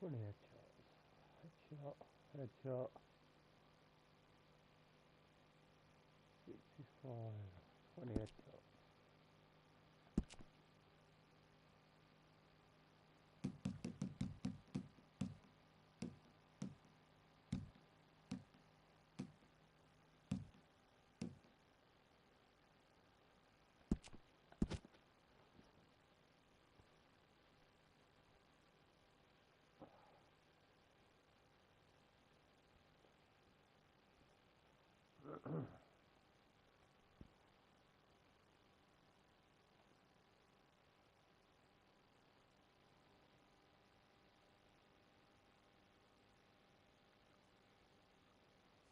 20 headshots. Headshot, headshot. 65. 20 headshots.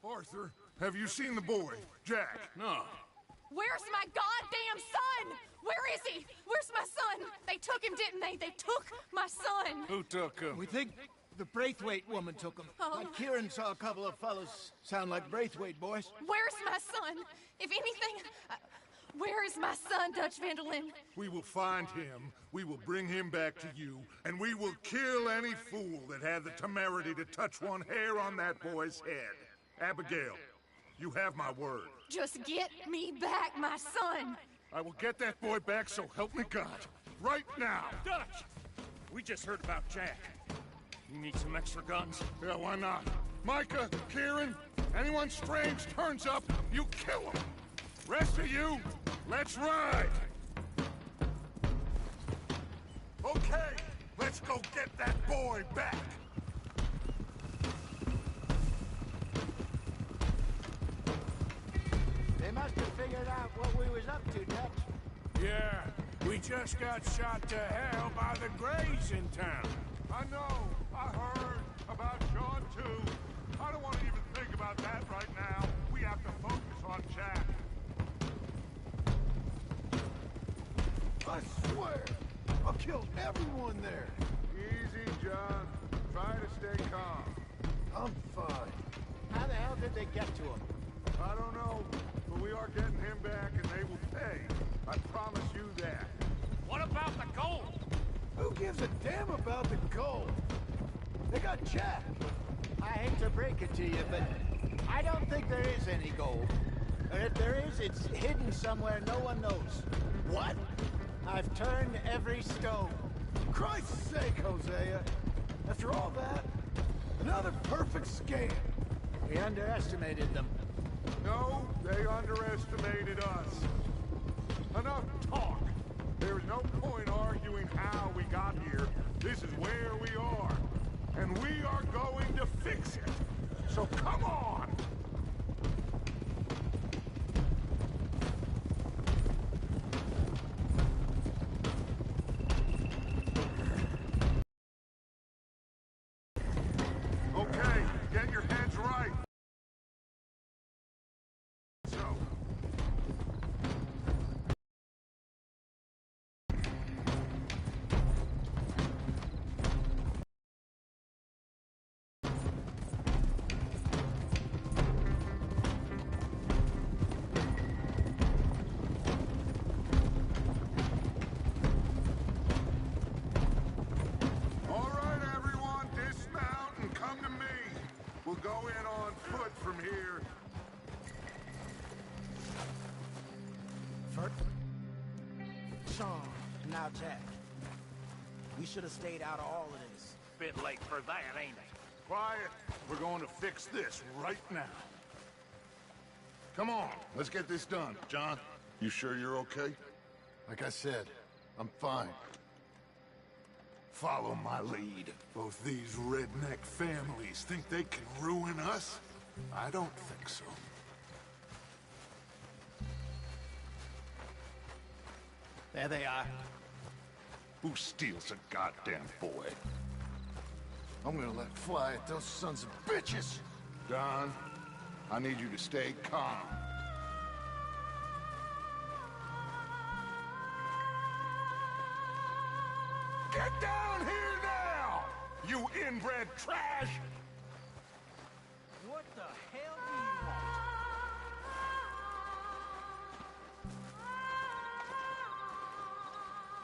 Arthur, have you seen the boy, Jack? No. Where's my goddamn son? Where is he? Where's my son? They took him, didn't they? They took my son. Who took him? We think the Braithwaite woman took him. Oh. Kieran saw a couple of fellows sound like Braithwaite boys. Where's my son? If anything, where is my son, Dutch Vanderlyn? We will find him, we will bring him back to you, and we will kill any fool that had the temerity to touch one hair on that boy's head. Abigail, you have my word. Just get me back, my son. I will get that boy back, so help me God. Right now. Dutch! We just heard about Jack. You need some extra guns? Yeah, why not? Micah, Kieran, anyone strange turns up, you kill him. Rest of you, let's ride. Okay, let's go get that boy back. They must have figured out what we was up to, Dutch. Yeah, we just got shot to hell by the Greys in town. I know, I heard about John too. I don't want to even think about that right now. We have to focus on Jack. I swear, I'll kill everyone there. Easy, John. Try to stay calm. I'm fine. How the hell did they get to him? I don't know, but we are getting him back and they will pay. I promise you that. What about the gold? Who gives a damn about the gold? They got Jack. I hate to break it to you, but I don't think there is any gold. Or if there is, it's hidden somewhere no one knows. What? I've turned every stone. Christ's sake, Hosea. After all that, another perfect scam. We underestimated them. No, they underestimated us. Enough talk. There is no point arguing how we got here. This is where we are. And we are going to fix it. So come on! Okay, get your heads right. So. All right, everyone, dismount and come to me. We'll go in on foot from here. First. So, now Jack. We should have stayed out of all of this. Bit late for that, ain't it? Quiet. We're going to fix this right now. Come on, let's get this done. John, you sure you're okay? Like I said, I'm fine. Follow my lead. Both these redneck families think they can ruin us? I don't think so. There they are. Who steals a goddamn boy? I'm gonna let fly at those sons of bitches. Don, I need you to stay calm. Get down here now! You inbred trash! What the hell do you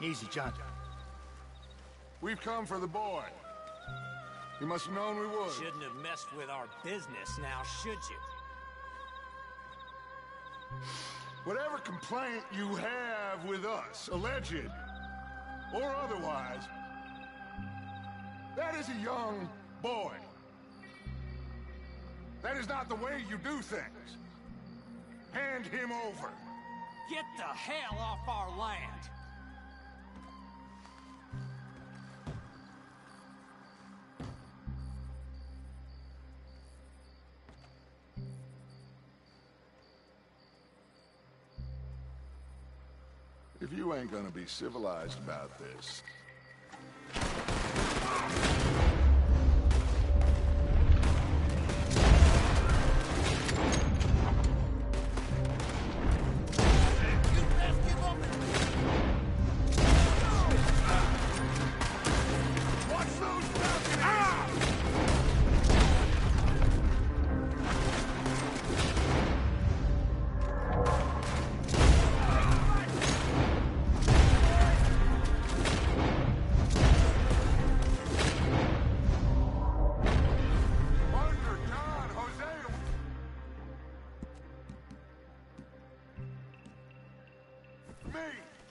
want? Easy, John. We've come for the boy. You must have known we would. Shouldn't have messed with our business now, should you? Whatever complaint you have with us, alleged or otherwise, that is a young boy. That is not the way you do things. Hand him over. Get the hell off our land! If you ain't gonna be civilized about this...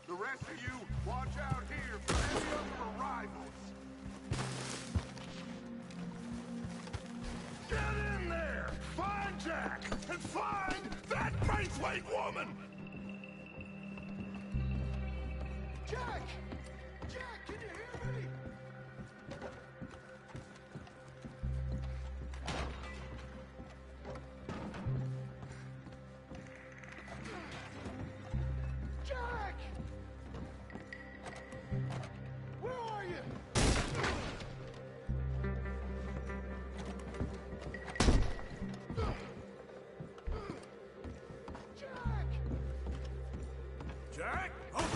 The rest of you, watch out here for any other arrivals. Get in there! Find Jack! And find that Braithwaite woman! Jack! Jack, can you hear me? Jack! Where are you? Jack! Jack? Oh,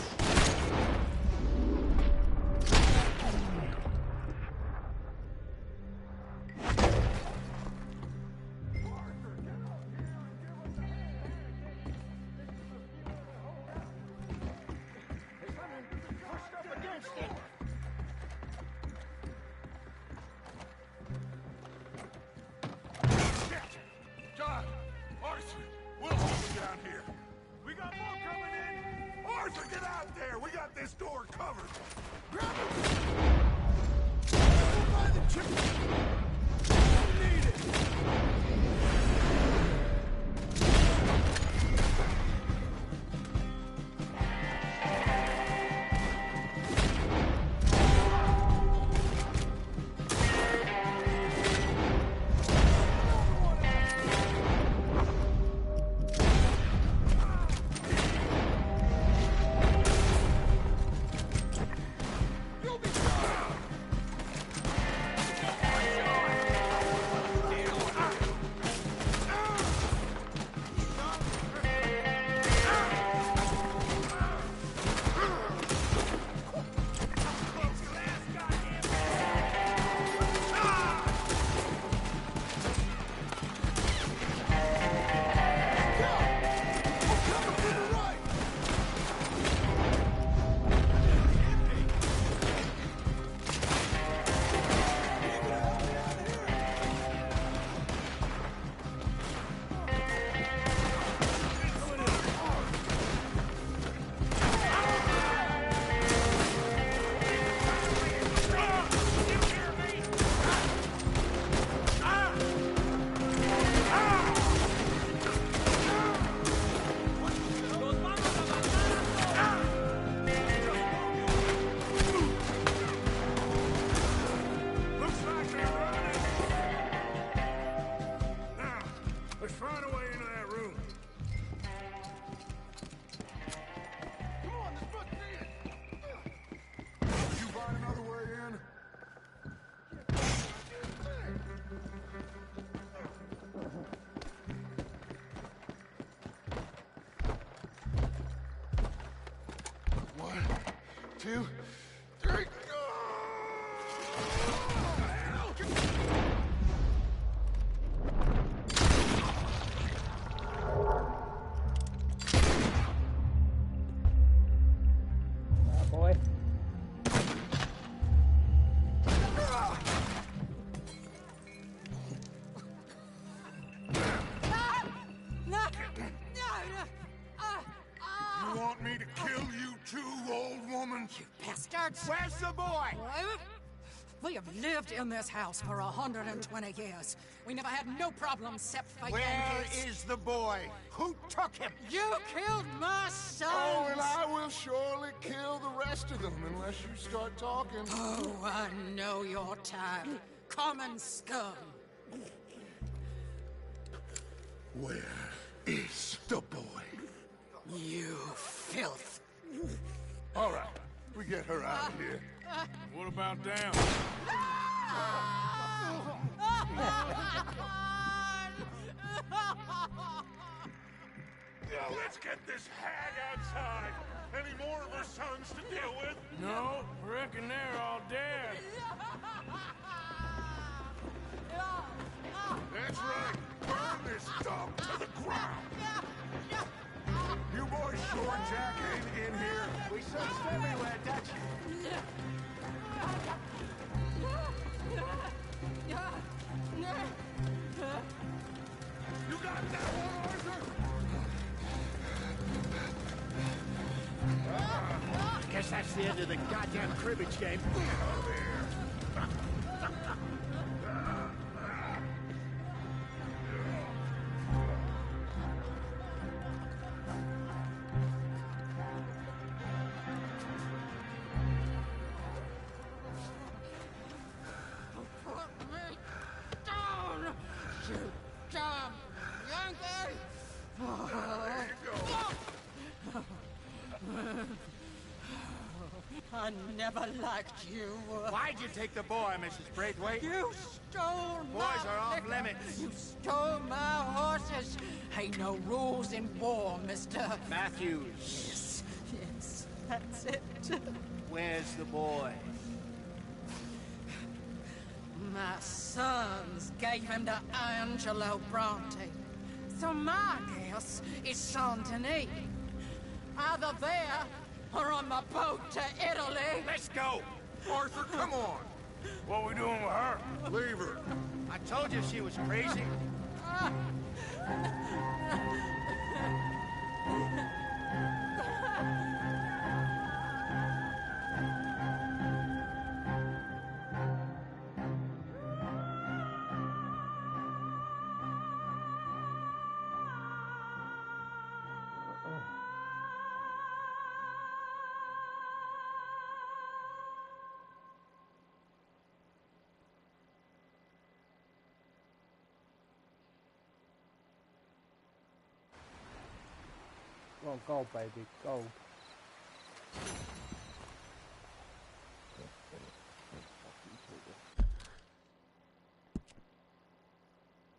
John! Arthur! We'll hold him down here. We got more coming in! Arthur, get out there! We got this door covered! Grab it! Go by the chicken! You need it! You'll be fine! looks like they're running. Now, let's find a way into that room. Come on, this must be it! You find another way in? One, two, three. Boy. bastards! Where's the boy? We have lived in this house for 120 years. We never had no problems except for Where Yankees. is the boy? Who took him? You killed my son! Oh, and I will surely kill the rest of them unless you start talking. Oh, I know your type. Common scum. Where is the boy? You filth. All right, we get her out of here. What about down? Now let's get this hag outside. Any more of her sons to deal with? No, reckon they're all dead. That's right. Burn this dump to the ground. You boys sure Jack ain't in here? We searched everywhere, Dutch. You got that one, Arthur? Guess that's the end of the goddamn cribbage game. I never liked you. Why'd you take the boy, Mrs. Braithwaite? You stole my Boys are off liquor. limits. You stole my horses. Ain't no rules in war, mister. Matthews, Yes, that's it. where's the boy? My sons gave him to Angelo Bronte. So my guess is Saint Denis. Either there or on my boat to Italy. Let's go! Arthur, come on. What we doing with her? Leave her. I told you she was crazy. Come on, go, baby, go.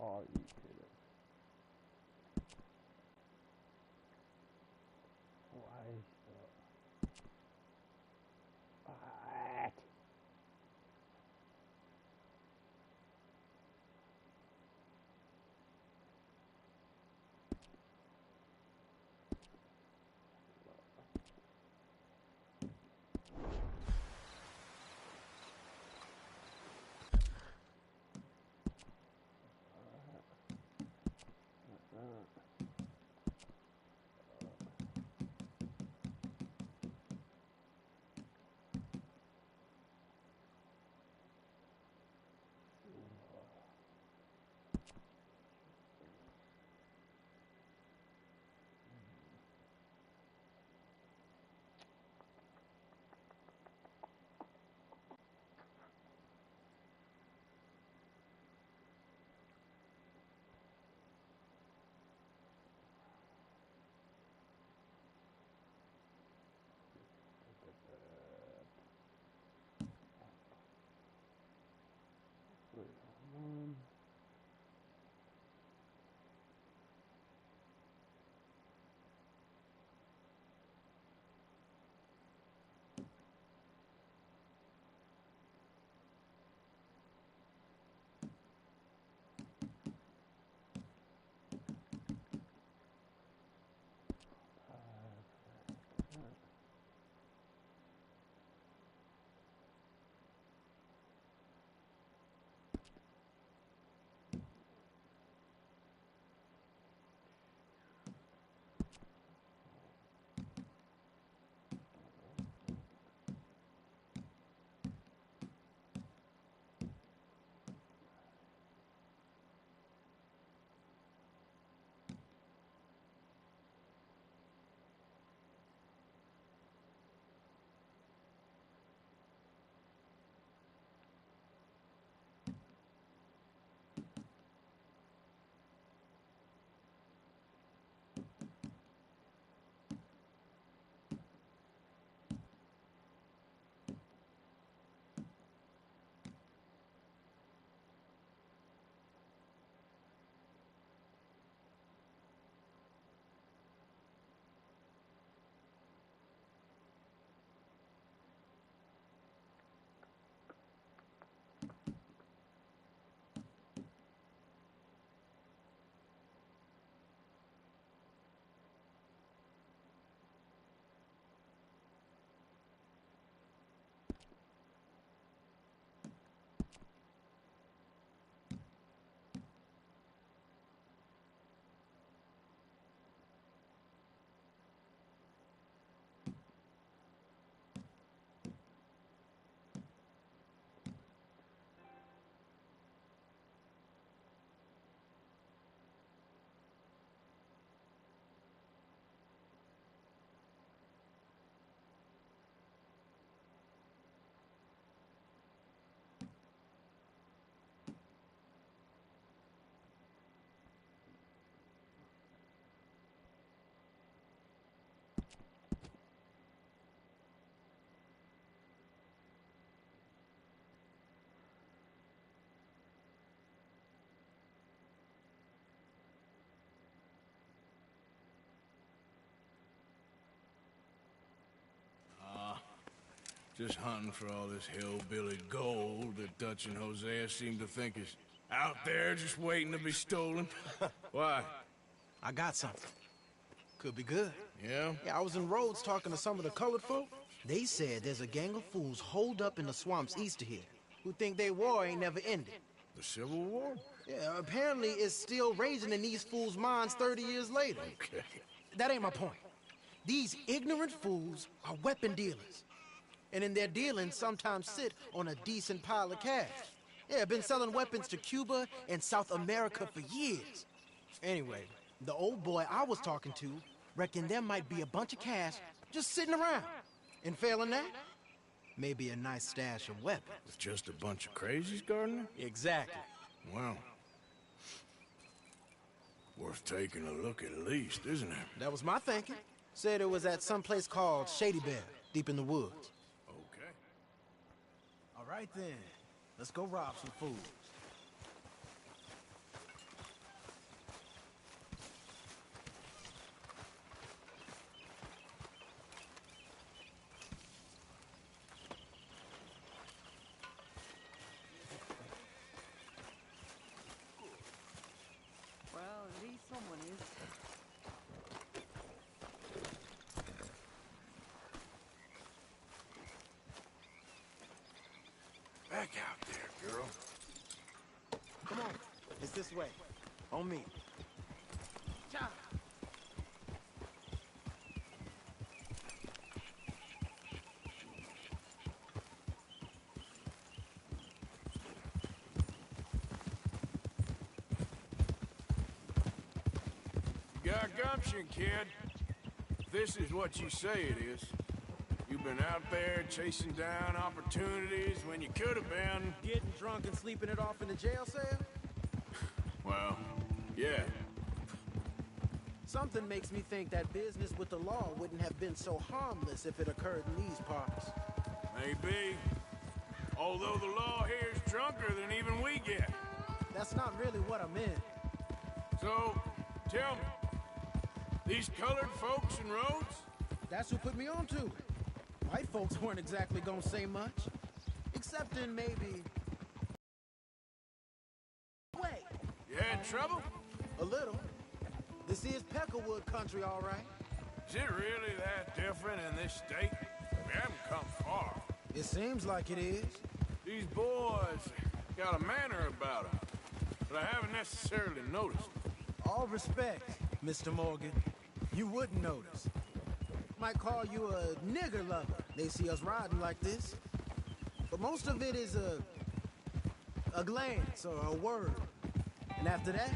Oh, you kidding? Why is that? What? Just hunting for all this hillbilly gold that Dutch and Hosea seem to think is out there just waiting to be stolen. Why? I got something. Could be good. Yeah? Yeah, I was in Rhodes talking to some of the colored folk. They said there's a gang of fools holed up in the swamps east of here who think their war ain't never ended. The Civil War? Yeah, apparently it's still raging in these fools' minds 30 years later. Okay. That ain't my point. These ignorant fools are weapon dealers. And in their dealing, sometimes sit on a decent pile of cash. Yeah, been selling weapons to Cuba and South America for years. Anyway, the old boy I was talking to reckoned there might be a bunch of cash just sitting around. And failing that, maybe a nice stash of weapons. With just a bunch of crazies, Gardner? Exactly. Well, worth taking a look at least, isn't it? That was my thinking. Said it was at some place called Shady Bear, deep in the woods. Okay. All right then, let's go rob some fools. Well, at least someone is. Back out there, girl. Come on, it's this way. On me. Cha! You got gumption, kid. This is what you say it is. You've been out there chasing down opportunities when you could have been. Getting drunk and sleeping it off in the jail cell? Well, yeah. Something makes me think that business with the law wouldn't have been so harmless if it occurred in these parts. Maybe. Although the law here's drunker than even we get. That's not really what I meant. So, tell me, these colored folks in Rhodes? That's who put me onto it. White folks weren't exactly gonna say much. Except in maybe... Wait. You had trouble? A little. This is Peckerwood country, all right. Is it really that different in this state? We haven't come far. It seems like it is. These boys got a manner about them, but I haven't necessarily noticed. All respect, Mr. Morgan. You wouldn't notice. Might call you a nigger lover. They see us riding like this. But most of it is a glance or a word. And after that,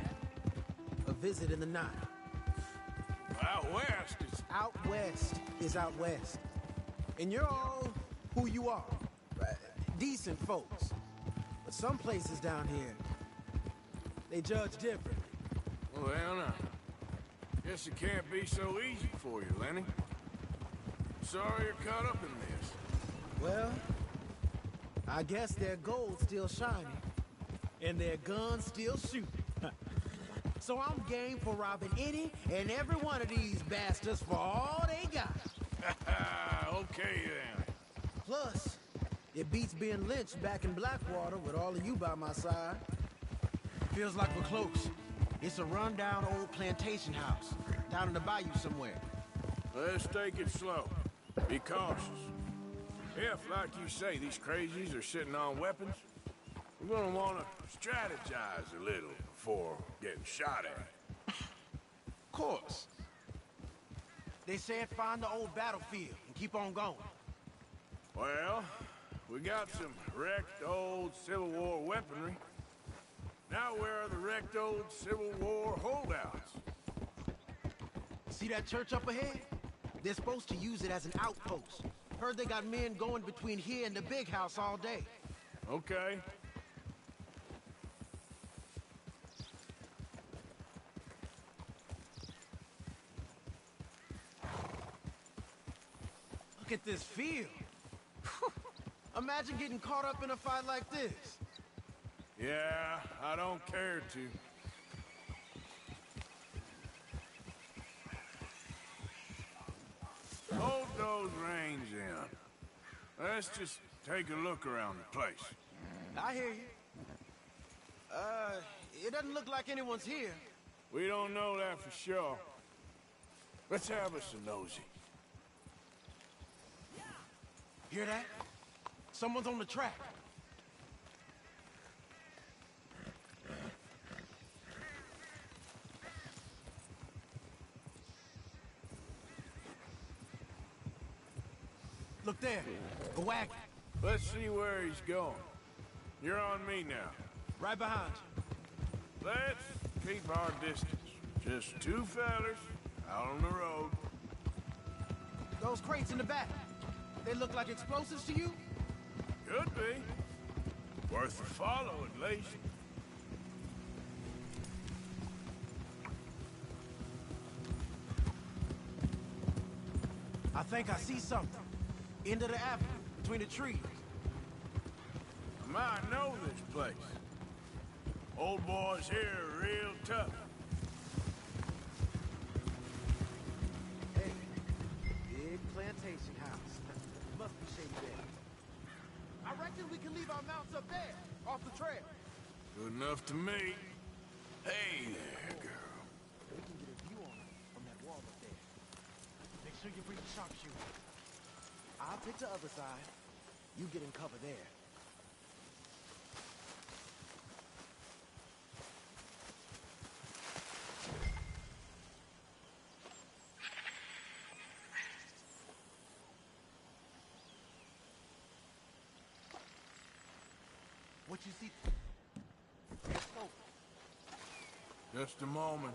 a visit in the night. Out west is... Out west is out west. And you're all who you are. Decent folks. But some places down here, they judge different. Well, now, guess it can't be so easy for you, Lenny. Sorry you're caught up in this. Well, I guess their gold's still shining, and their guns still shooting. So I'm game for robbing any and every one of these bastards for all they got. Okay, then. Plus, it beats being lynched back in Blackwater with all of you by my side. Feels like we're close. It's a rundown old plantation house, down in the bayou somewhere. Let's take it slow. Be cautious. If, like you say, these crazies are sitting on weapons, we're gonna want to strategize a little before getting shot at. Of course. They said find the old battlefield and keep on going. Well, we got some wrecked old Civil War weaponry. Now where are the wrecked old Civil War holdouts? See that church up ahead? They're supposed to use it as an outpost. Heard they got men going between here and the big house all day. Okay. Look at this field. Imagine getting caught up in a fight like this. Yeah, I don't care to. Hold those reins in. Let's just take a look around the place. I hear you. It doesn't look like anyone's here. We don't know that for sure. Let's have us a nosy. Hear that? Someone's on the track. Look there, a wagon. Let's see where he's going. You're on me now. Right behind you. Let's keep our distance. Just two fellas out on the road. Those crates in the back, they look like explosives to you? Could be. Worth a follow, at least. I think I see something. End of the avenue, between the trees. I might know this place. Old boys here are real tough. Hey, big plantation house. Must be shady there. I reckon we can leave our mounts up there, off the trail. Good enough to me. Hey there, girl. We can get a view on it from that wall up there. Make sure you bring the sharpshooter. I'll pick the other side. You get in cover there. What you see? There's smoke. Just a moment.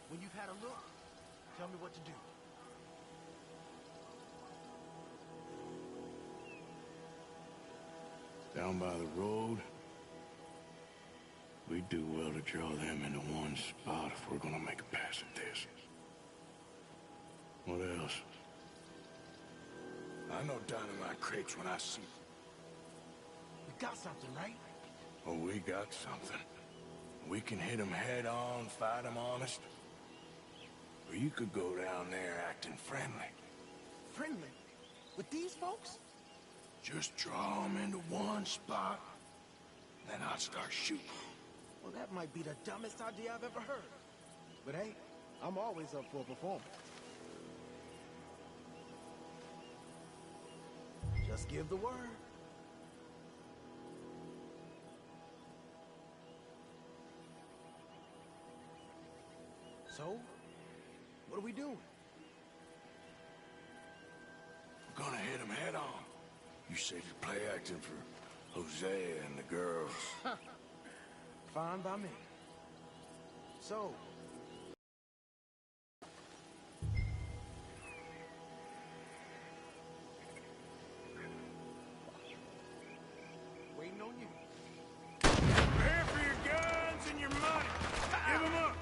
When you've had a look, tell me what to do. Down by the road. We do well to draw them into one spot if we're gonna make a pass at this. What else? I know dynamite crates when I see them. We got something, right? Oh, we got something. We can hit them head on, fight them honest. Or you could go down there acting friendly. Friendly? With these folks? Just draw them into one spot, then I'll start shooting. Well, that might be the dumbest idea I've ever heard. But hey, I'm always up for a performance. Just give the word. So, what are we doing? We're gonna hit them head on. You said you're play acting for Hosea and the girls. Fine by me. So, waiting on you. Prepare for your guns and your money. Give them up.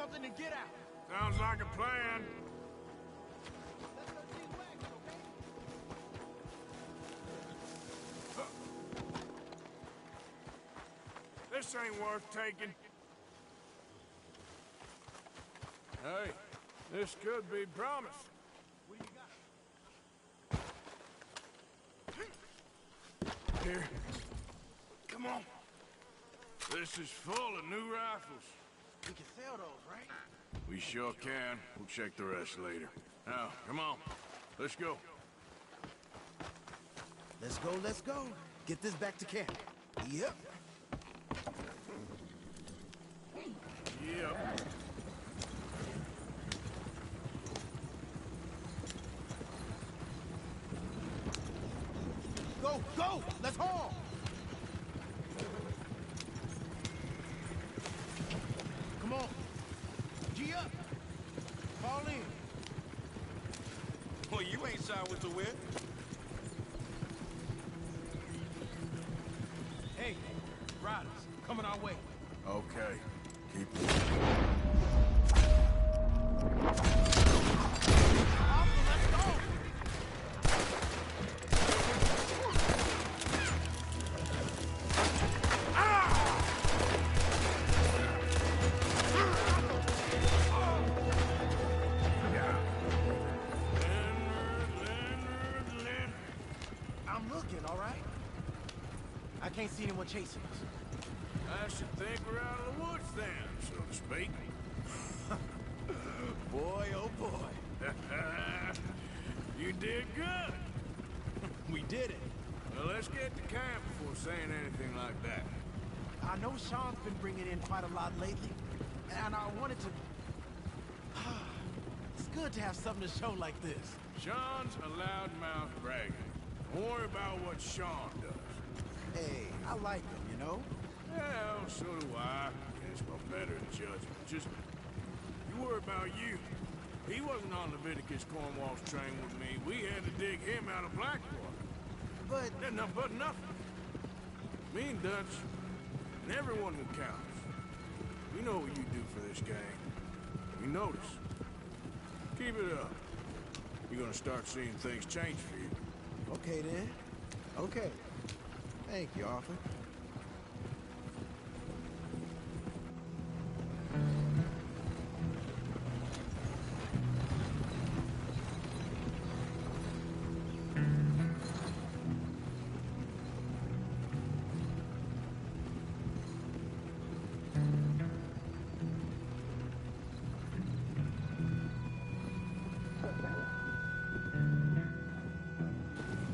something and get out. Sounds like a plan. This ain't worth taking. Hey, this could be promising. What do you got? Here. Come on. This is full of new rifles. We can sell those, right? We sure can. We'll check the rest later. Now, come on. Let's go. Let's go, let's go. Get this back to camp. Yep. Yep. Go, go! Let's haul! Come on. G up. Fall in. Well, you ain't shy with the whip. Hey, riders, coming our way. Okay. Keep Let's go! I'm looking, all right? I can't see anyone chasing us. I should think we're out of the woods then, so to speak. Boy, oh boy. You did good. We did it. Well, let's get to camp before saying anything like that. I know Sean's been bringing in quite a lot lately, and I wanted to... It's good to have something to show like this. Sean's a loudmouth bragger. Don't worry about what Sean does. Hey, I like him, you know? Well, so do I. Guess I'm better than judgment. Just, you worry about you. He wasn't on Leviticus Cornwall's train with me. We had to dig him out of Blackwater. But... Nothing but nothing. Me and Dutch, and everyone who counts. We know what you do for this gang. We notice. Keep it up. You're gonna start seeing things change for you. Okay, then. Okay. Thank you, Arthur.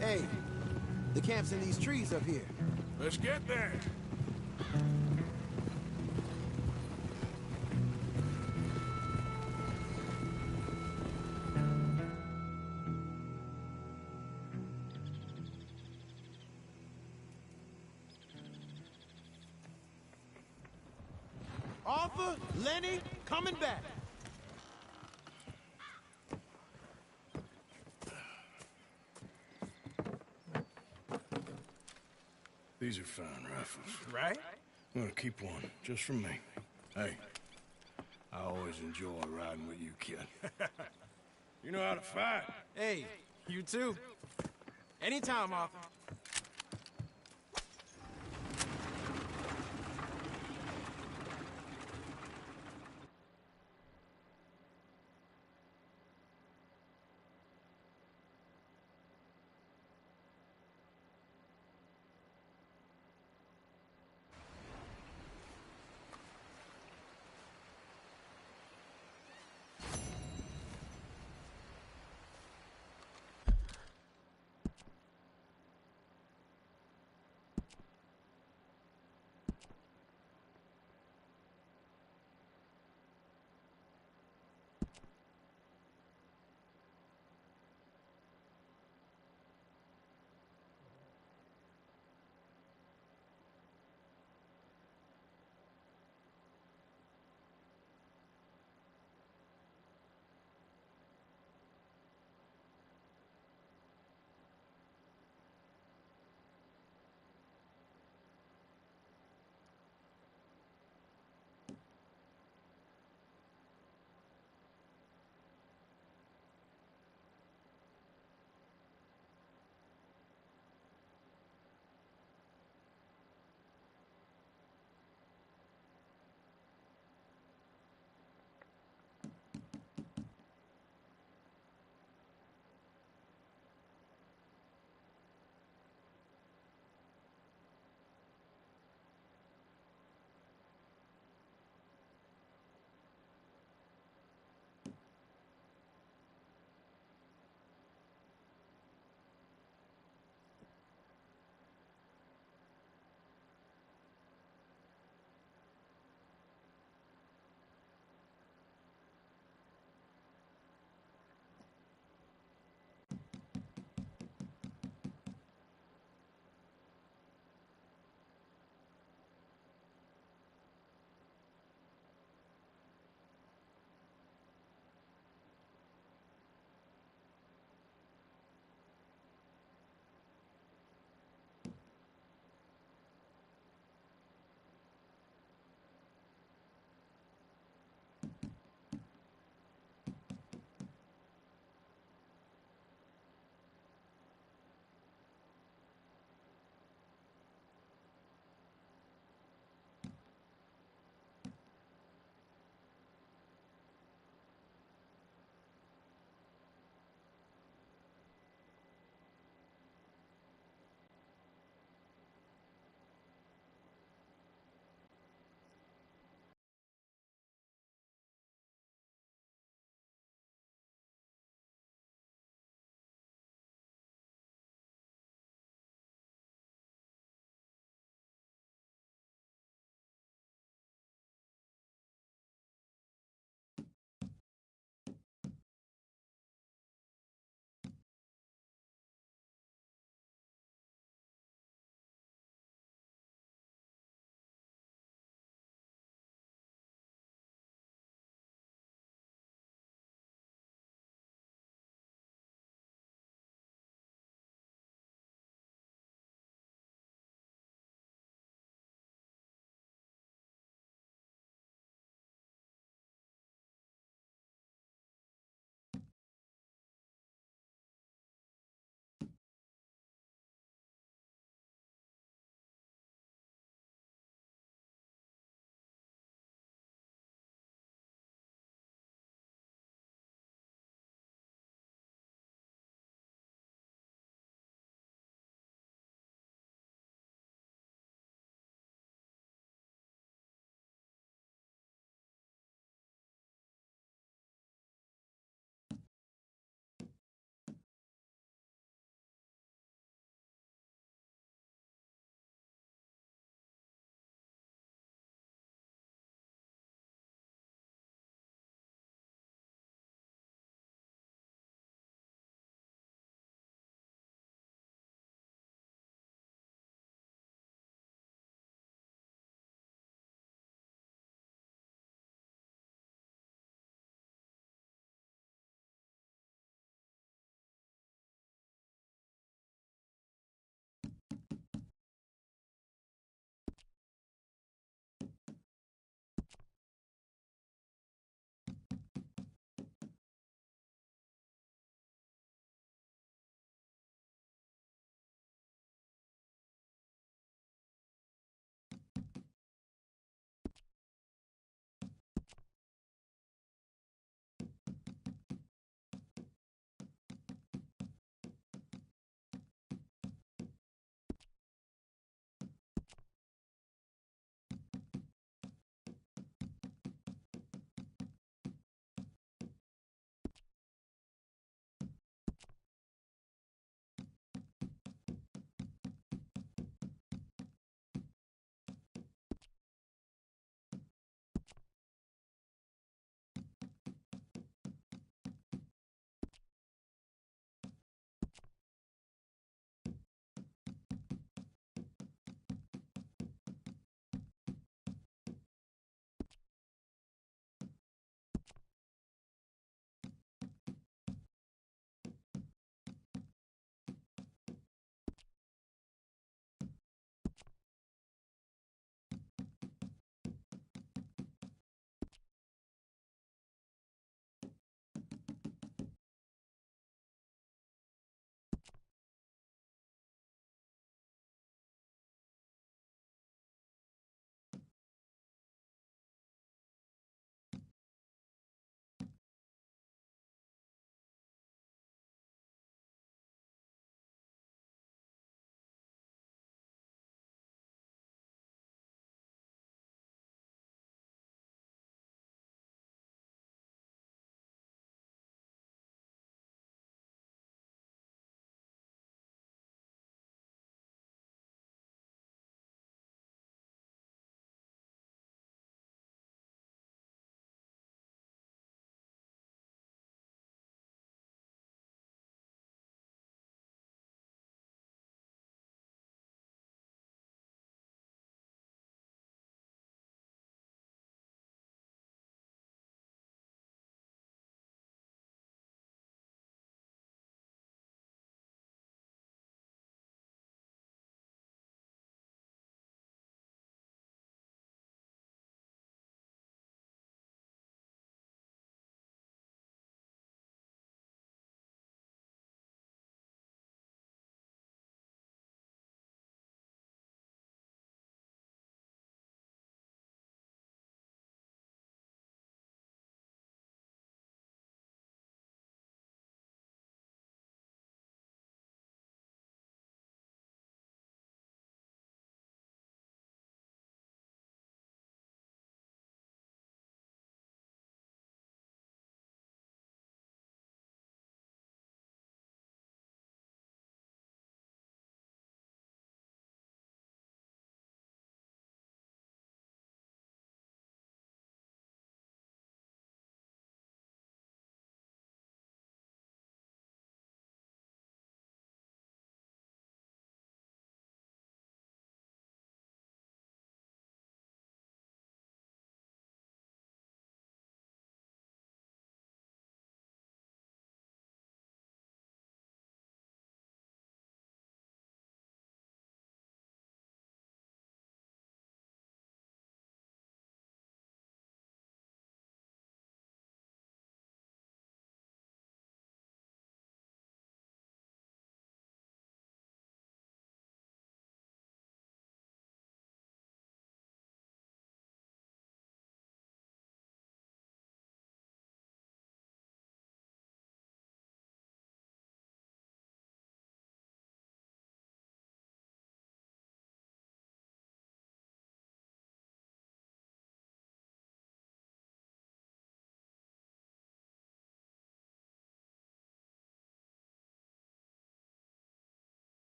Hey, the camp's in these trees up here. Let's get there. Arthur, Lenny, coming back. These are fine rifles. Right? I'm gonna keep one, just for me. Hey, I always enjoy riding with you, kid. You know how to fight. Hey, you too. Anytime, Arthur.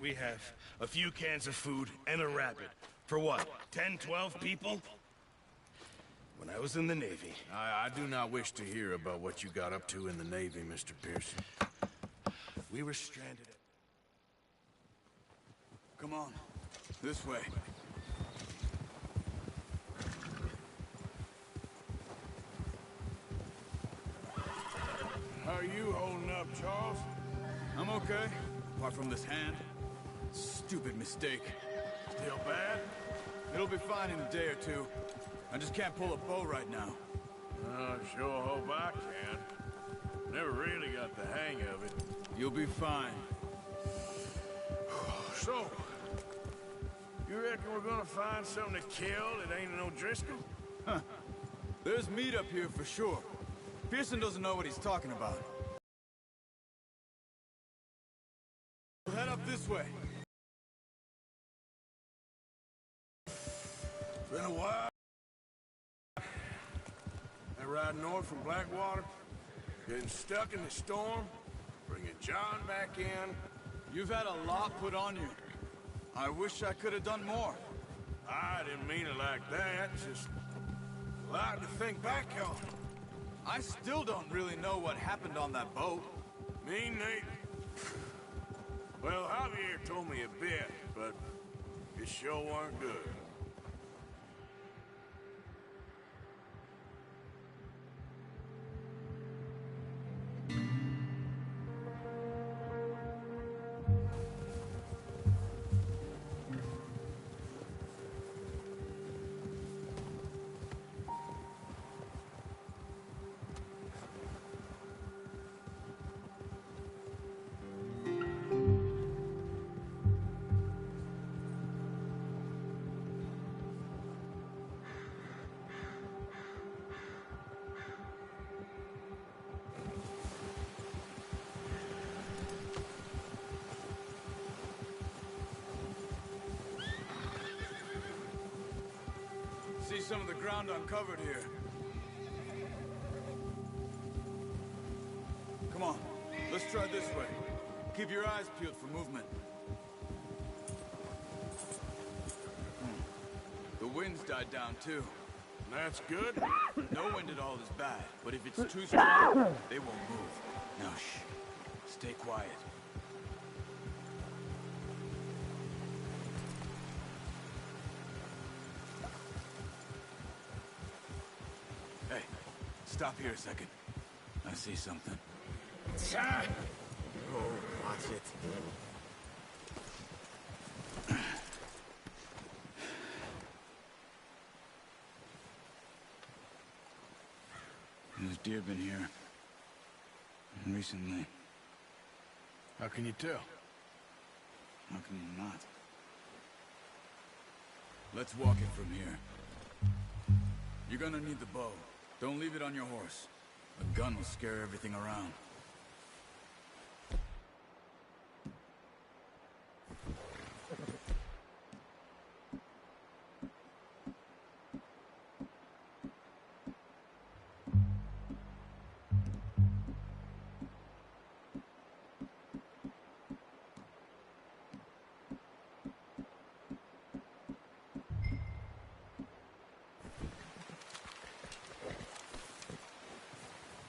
we have a few cans of food and a rabbit. For what, 10, 12 people? When I was in the Navy... I do not wish to hear about what you got up to in the Navy, Mr. Pearson. We were stranded at... Come on, this way. How are you holding up, Charles? I'm okay, apart from this hand. Stupid mistake. Still bad? It'll be fine in a day or two. I just can't pull a bow right now. I sure hope I can. Never really got the hang of it. You'll be fine. So, you reckon we're gonna find something to kill that ain't no Driscoll? Huh. There's meat up here for sure. Pearson doesn't know what he's talking about. We'll head up this way. Been a while. I ride north from Blackwater, getting stuck in the storm, bringing John back in. You've had a lot put on you. I wish I could have done more. I didn't mean it like that, just a lot to think back on. I still don't really know what happened on that boat. Me neither. Well, Javier told me a bit, but it sure weren't good. See some of the ground uncovered here. Come on, let's try this way. Keep your eyes peeled for movement. The wind's died down too. That's good. No wind at all is bad, but if it's too strong, they won't move. Now shh, stay quiet. Hey, stop here a second. I see something. Oh, watch it. There's deer been here. Recently. How can you tell? How can you not? Let's walk it from here. You're gonna need the bow. Don't leave it on your horse. A gun will scare everything around.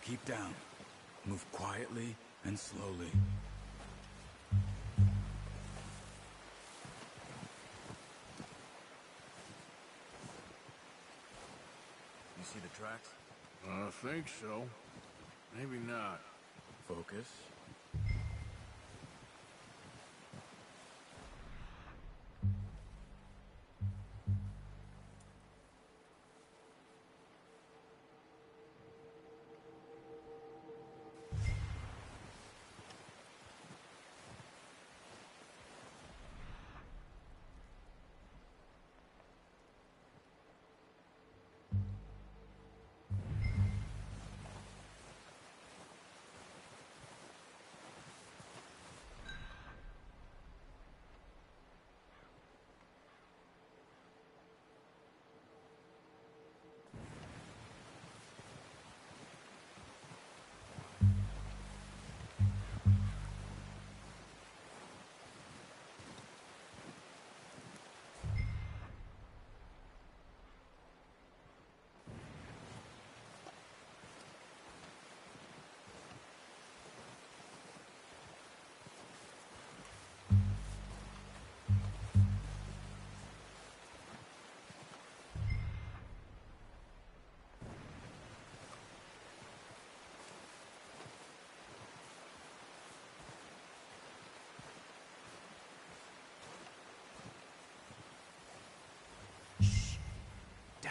Keep down. Move quietly and slowly. You see the tracks? I think so. Maybe not. Focus.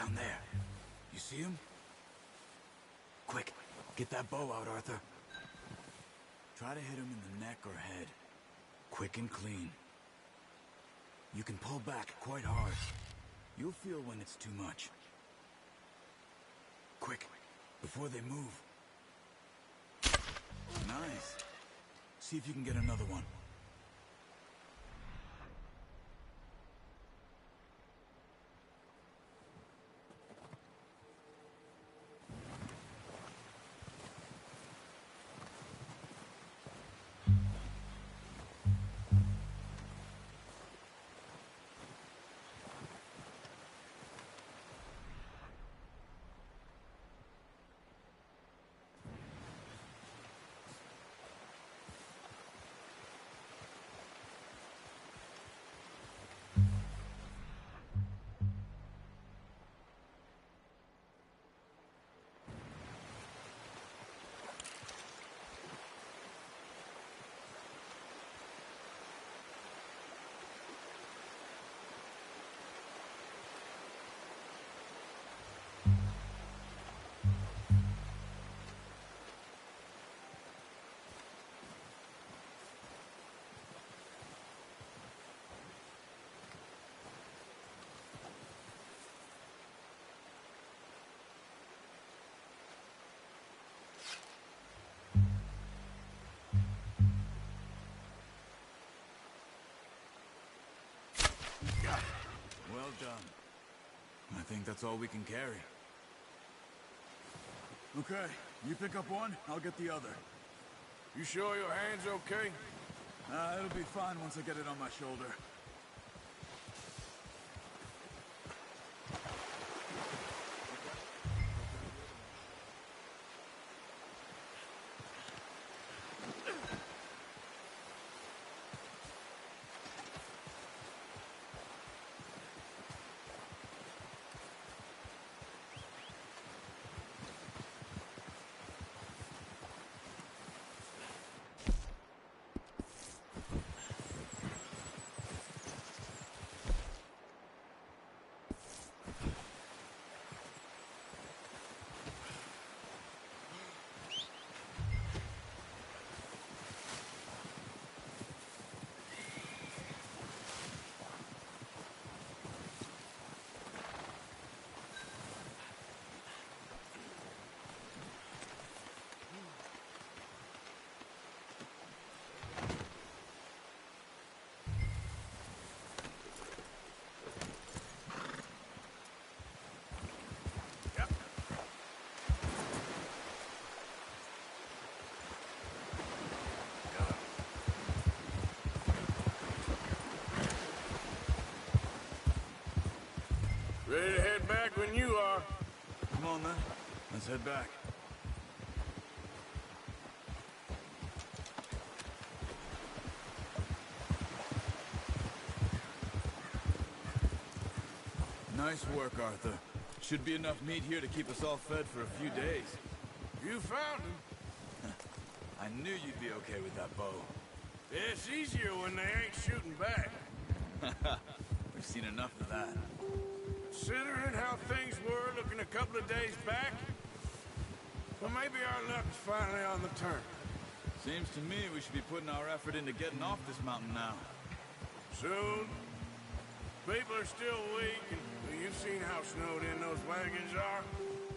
Down there. You see him? Quick, get that bow out, Arthur. Try to hit him in the neck or head. Quick and clean. You can pull back quite hard. You'll feel when it's too much. Quick, before they move. Nice. See if you can get another one. Well done. I think that's all we can carry. Okay, you pick up one, I'll get the other. You sure your hand's okay? It'll be fine once I get it on my shoulder. Ready to head back when you are. Come on, then. Let's head back. Nice work, Arthur. Should be enough meat here to keep us all fed for a few days. You found him. I knew you'd be okay with that bow. It's easier when they ain't shooting back. We've seen enough of that. Considering how things were looking a couple of days back, well, maybe our luck's finally on the turn. Seems to me we should be putting our effort into getting off this mountain now. Soon. People are still weak, and well, you've seen how snowed in those wagons are.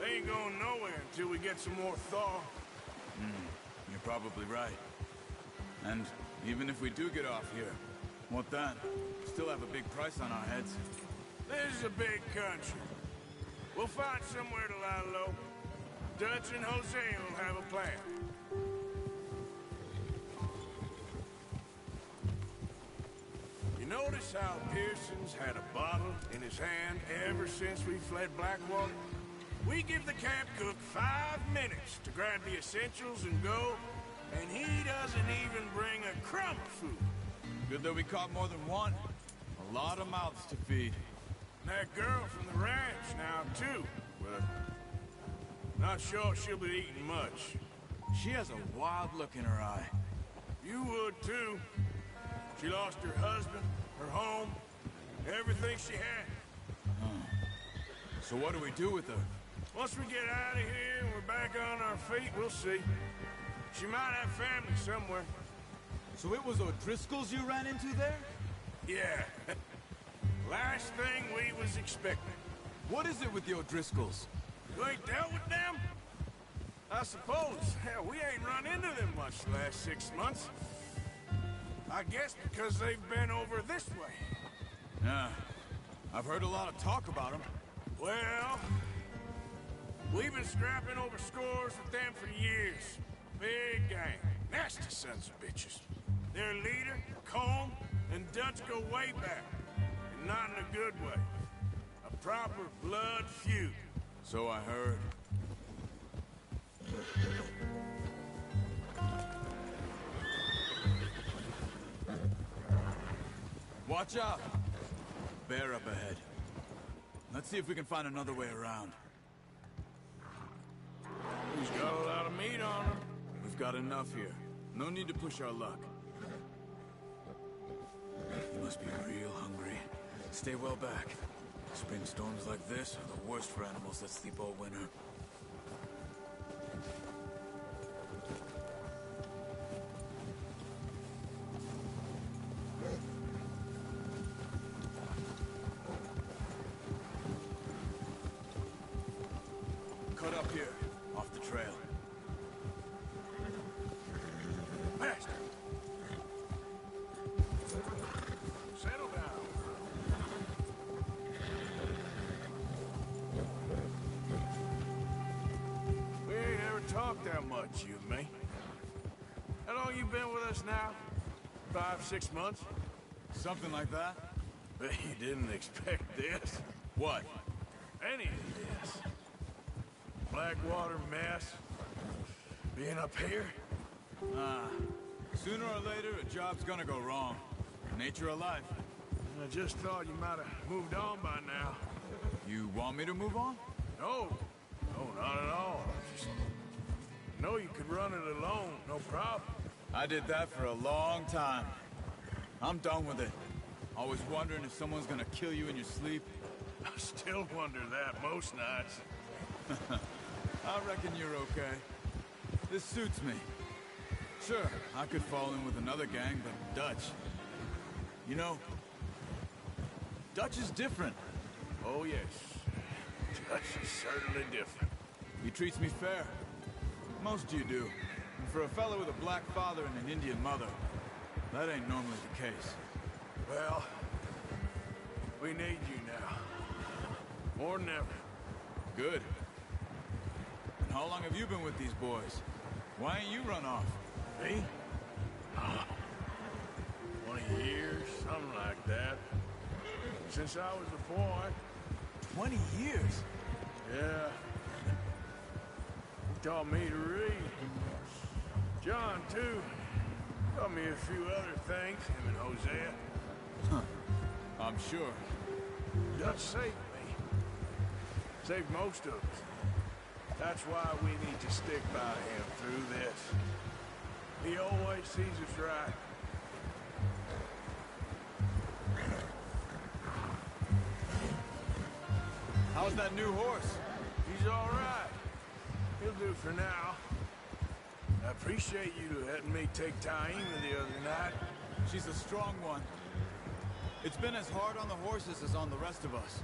They ain't going nowhere until we get some more thaw. You're probably right. And even if we do get off here, what then? Still have a big price on our heads. This is a big country. We'll find somewhere to lie low. Dutch and Hosea will have a plan. You notice how Pearson's had a bottle in his hand ever since we fled Blackwater? We give the camp cook 5 minutes to grab the essentials and go, and he doesn't even bring a crumb of food. Good that we caught more than one. A lot of mouths to feed. And that girl from the ranch now, too. But not sure she'll be eating much. She has a wild look in her eye. You would, too. She lost her husband, her home, everything she had. So what do we do with her? Once we get out of here and we're back on our feet, we'll see. She might have family somewhere. So it was O'Driscoll's you ran into there? Yeah. Last thing we was expecting. What is it with the O'Driscolls? You ain't dealt with them? I suppose. Hell, we ain't run into them much the last 6 months. I guess because they've been over this way. Yeah. I've heard a lot of talk about them. Well, we've been scrapping over scores with them for years. Big gang. Nasty sons of bitches. Their leader, Colm, and Dutch go way back. And not in a good way. A proper blood feud. So I heard. Watch out! Bear up ahead. Let's see if we can find another way around. He's got a lot of meat on him. We've got enough here. No need to push our luck. You must be real hungry. Stay well back. Spring storms like this are the worst for animals that sleep all winter. Cut up here, off the trail. Master! Settle down. We ain't ever talked that much, you and me. How long you been with us now? 5, 6 months? Something like that? Bet you didn't expect this. What? Any of this. Blackwater mess. Being up here? Sooner or later, a job's gonna go wrong. Nature of life. I just thought you might have moved on by now. You want me to move on? No. No, not at all. Just know you could run it alone, no problem. I did that for a long time. I'm done with it. Always wondering if someone's gonna kill you in your sleep. I still wonder that most nights. I reckon you're okay. This suits me. Sure, I could fall in with another gang, but Dutch... You know, Dutch is different. Oh, yes. Dutch is certainly different. He treats me fair. Most you do. And for a fellow with a black father and an Indian mother, that ain't normally the case. Well, we need you now. More than ever. Good. And how long have you been with these boys? Why ain't you run off? Me? 20 years, something like that. Since I was a boy. 20 years? Yeah. He taught me to read. John, too. Taught me a few other things, him and Hosea. Huh. I'm sure. Dutch saved me. Saved most of us. That's why we need to stick by him through this. He always sees us right. How's that new horse? He's all right. He'll do for now. I appreciate you letting me take Taima the other night. She's a strong one. It's been as hard on the horses as on the rest of us.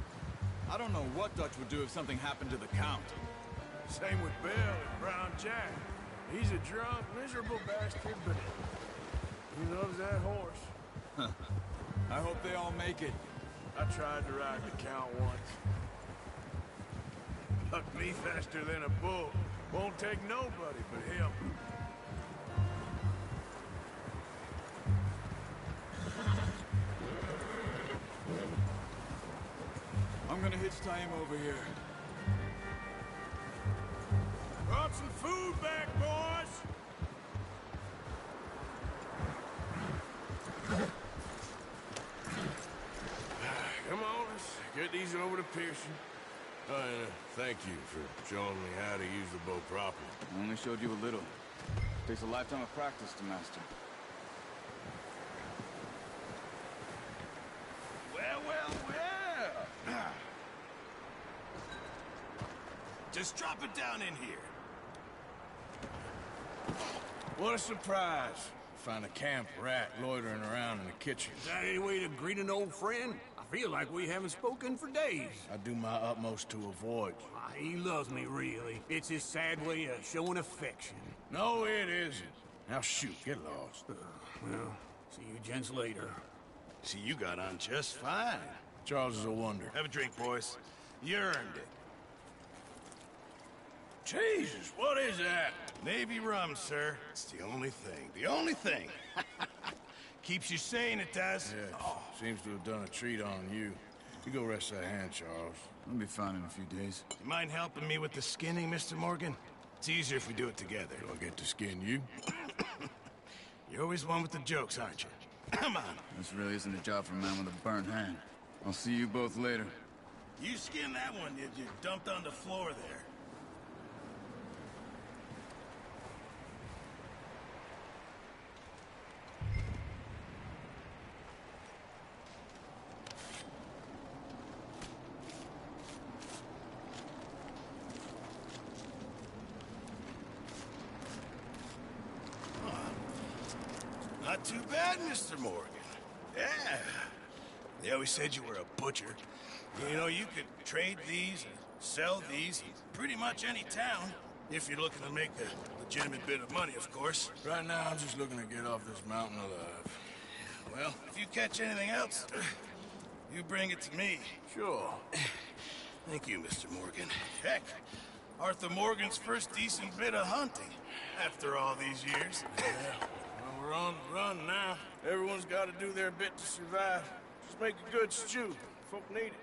I don't know what Dutch would do if something happened to the Count. Same with Bill and Brown Jack. He's a drunk, miserable bastard, but he loves that horse. I hope they all make it. I tried to ride the Count once. Bucked me faster than a bull. Won't take nobody but him. I'm gonna hitch Taima over here. Brought some food back, boys! Come on, let's get these over to Pearson. And thank you for showing me how to use the bow properly. I only showed you a little. Takes a lifetime of practice to master. Well, well, well! Just drop it down in here. What a surprise. Find a camp rat loitering around in the kitchen. Is that any way to greet an old friend? I feel like we haven't spoken for days. I do my utmost to avoid you. He loves me, really. It's his sad way of showing affection. No, it isn't. Now shoot, get lost. Well, see you gents later. See, you got on just fine. Charles is a wonder. Have a drink, boys. You earned it. Jesus, what is that? Navy rum, sir. It's the only thing. The only thing. Keeps you sane, it does. Yeah, seems to have done a treat on you. You go rest that hand, Charles. I'll be fine in a few days. You mind helping me with the skinning, Mr. Morgan? It's easier if we do it together. Do I get to skin you? You're always one with the jokes, aren't you? Come on. This really isn't a job for a man with a burnt hand. I'll see you both later. You skinned that one, did you? Dumped on the floor there. Not too bad, Mr. Morgan. Yeah. They always said you were a butcher. You know, you could trade these or sell these in pretty much any town, if you're looking to make a legitimate bit of money, of course. Right now, I'm just looking to get off this mountain alive. Well, if you catch anything else, you bring it to me. Sure. Thank you, Mr. Morgan. Heck, Arthur Morgan's first decent bit of hunting after all these years. Yeah. Well, we're on the run now. Everyone's got to do their bit to survive. Just make a good stew. Folk need it.